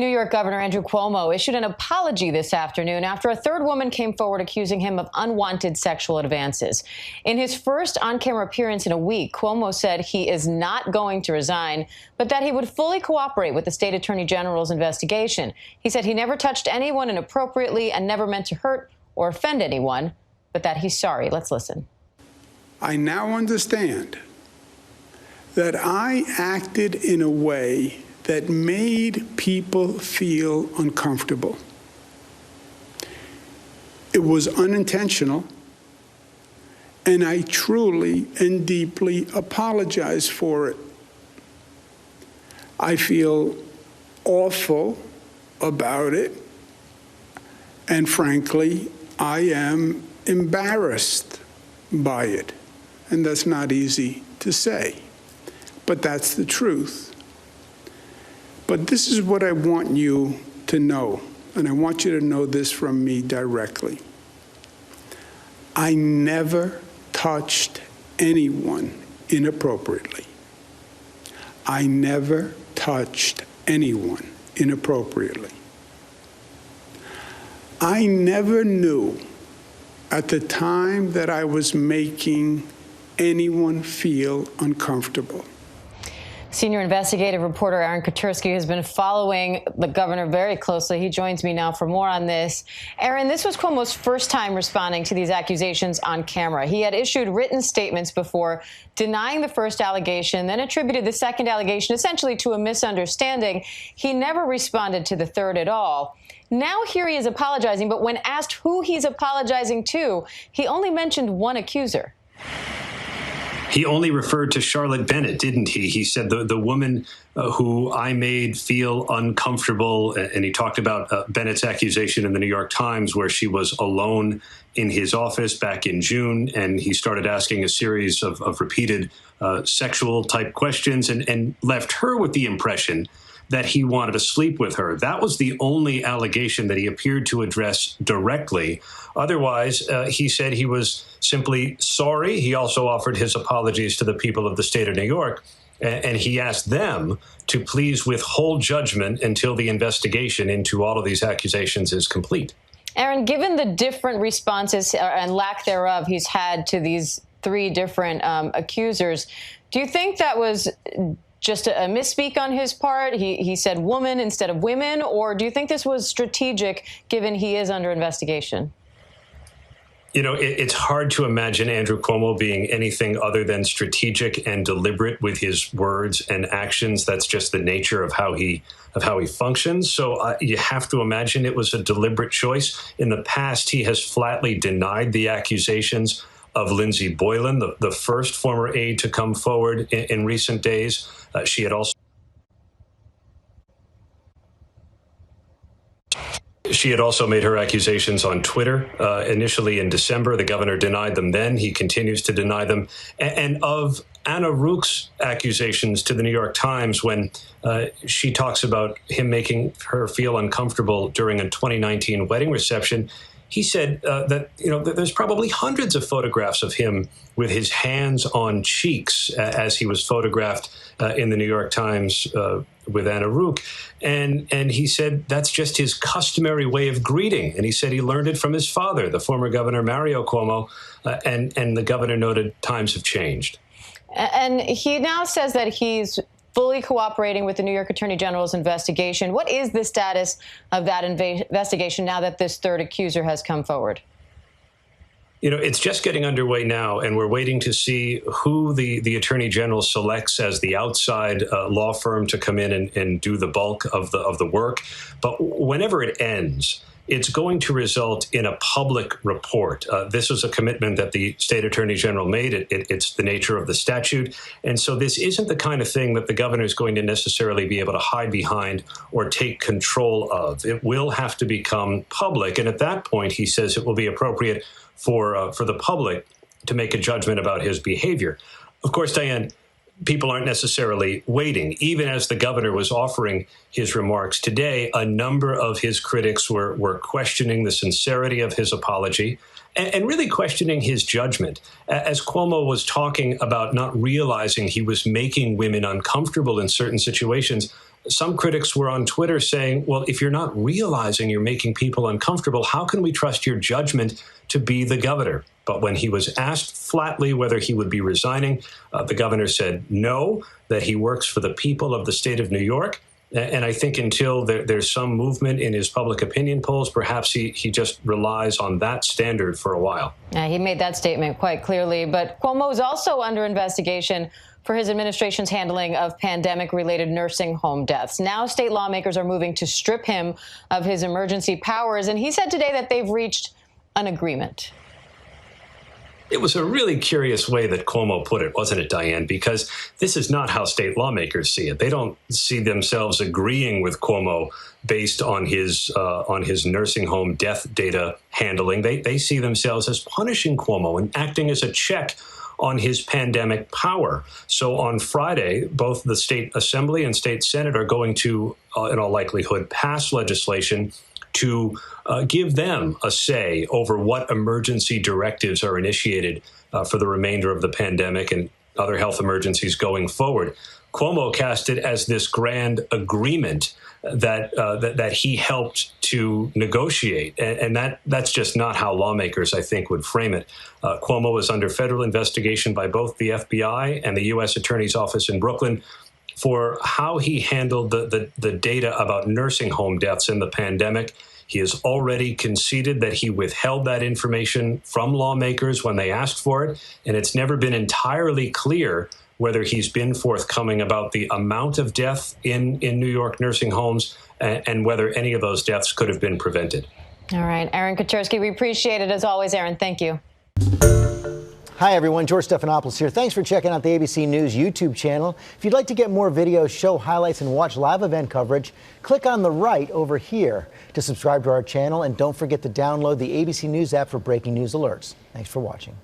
New York Governor Andrew Cuomo issued an apology this afternoon after a third woman came forward accusing him of unwanted sexual advances. In his first on-camera appearance in a week, Cuomo said he is not going to resign, but that he would fully cooperate with the state attorney general's investigation. He said he never touched anyone inappropriately and never meant to hurt or offend anyone, but that he's sorry. Let's listen. I now understand that I acted in a way that made people feel uncomfortable. It was unintentional, and I truly and deeply apologize for it. I feel awful about it, and frankly, I am embarrassed by it. And that's not easy to say, but that's the truth. But this is what I want you to know, and I want you to know this from me directly. I never touched anyone inappropriately. I never touched anyone inappropriately. I never knew at the time that I was making anyone feel uncomfortable. Senior investigative reporter Aaron Katersky has been following the governor very closely. He joins me now for more on this. Aaron, this was Cuomo's first time responding to these accusations on camera. He had issued written statements before denying the first allegation, then attributed the second allegation essentially to a misunderstanding. He never responded to the third at all. Now here he is apologizing, but when asked who he's apologizing to, he only mentioned one accuser. He only referred to Charlotte Bennett, didn't he? He said the woman who I made feel uncomfortable, and he talked about Bennett's accusation in the New York Times where she was alone in his office back in June, and he started asking a series of repeated sexual-type questions and left her with the impression that he wanted to sleep with her. That was the only allegation that he appeared to address directly. Otherwise, he said he was simply sorry. He also offered his apologies to the people of the state of New York, and he asked them to please withhold judgment until the investigation into all of these accusations is complete. Aaron, given the different responses and lack thereof he's had to these three different accusers, do you think that was just a misspeak on his part? He said woman instead of women, or do you think this was strategic given he is under investigation? You know, it's hard to imagine Andrew Cuomo being anything other than strategic and deliberate with his words and actions. That's just the nature of how he functions. So you have to imagine it was a deliberate choice. In the past, he has flatly denied the accusations of Lindsey Boylan, the first former aide to come forward in recent days. She had also made her accusations on Twitter initially in December. The governor denied them then. He continues to deny them. And of Anna Rook's accusations to the New York Times when she talks about him making her feel uncomfortable during a 2019 wedding reception, he said that, there's probably hundreds of photographs of him with his hands on cheeks as he was photographed in the New York Times with Anna Rook. And he said that's just his customary way of greeting. And he said he learned it from his father, the former governor, Mario Cuomo. And the governor noted times have changed. And he now says that he's fully cooperating with the New York Attorney General's investigation. What is the status of that investigation now that this third accuser has come forward? It's just getting underway now, and we're waiting to see who the Attorney General selects as the outside law firm to come in and do the bulk of the work. But whenever it ends, it's going to result in a public report. This was a commitment that the state attorney general made. It's the nature of the statute. And so this isn't the kind of thing that the governor is going to necessarily be able to hide behind or take control of. It will have to become public. And at that point, he says it will be appropriate for the public to make a judgment about his behavior. Of course, Diane, people aren't necessarily waiting. Even as the governor was offering his remarks today, a number of his critics were questioning the sincerity of his apology and really questioning his judgment. As Cuomo was talking about not realizing he was making women uncomfortable in certain situations, some critics were on Twitter saying, well, if you're not realizing you're making people uncomfortable, how can we trust your judgment to be the governor? But when he was asked flatly whether he would be resigning, the governor said no, that he works for the people of the state of New York. And I think until there's some movement in his public opinion polls, perhaps he just relies on that standard for a while. Yeah, he made that statement quite clearly. But Cuomo is also under investigation for his administration's handling of pandemic-related nursing home deaths. Now state lawmakers are moving to strip him of his emergency powers. And he said today that they've reached an agreement. It was a really curious way that Cuomo put it, wasn't it, Diane? Because this is not how state lawmakers see it. They don't see themselves agreeing with Cuomo based on his nursing home death data handling. They see themselves as punishing Cuomo and acting as a check on his pandemic power. So on Friday, both the state assembly and state senate are going to, in all likelihood, pass legislation to give them a say over what emergency directives are initiated for the remainder of the pandemic and other health emergencies going forward. Cuomo cast it as this grand agreement that he helped to negotiate, and that's just not how lawmakers, I think, would frame it. Cuomo is under federal investigation by both the FBI and the U.S. Attorney's Office in Brooklyn for how he handled the data about nursing home deaths in the pandemic. He has already conceded that he withheld that information from lawmakers when they asked for it, and it's never been entirely clear whether he's been forthcoming about the amount of death in New York nursing homes and whether any of those deaths could have been prevented. All right, Aaron Katersky, we appreciate it as always, Aaron. Thank you. Hi, everyone. George Stephanopoulos here. Thanks for checking out the ABC News YouTube channel. If you'd like to get more videos, show highlights, and watch live event coverage, click on the right over here to subscribe to our channel. And don't forget to download the ABC News app for breaking news alerts. Thanks for watching.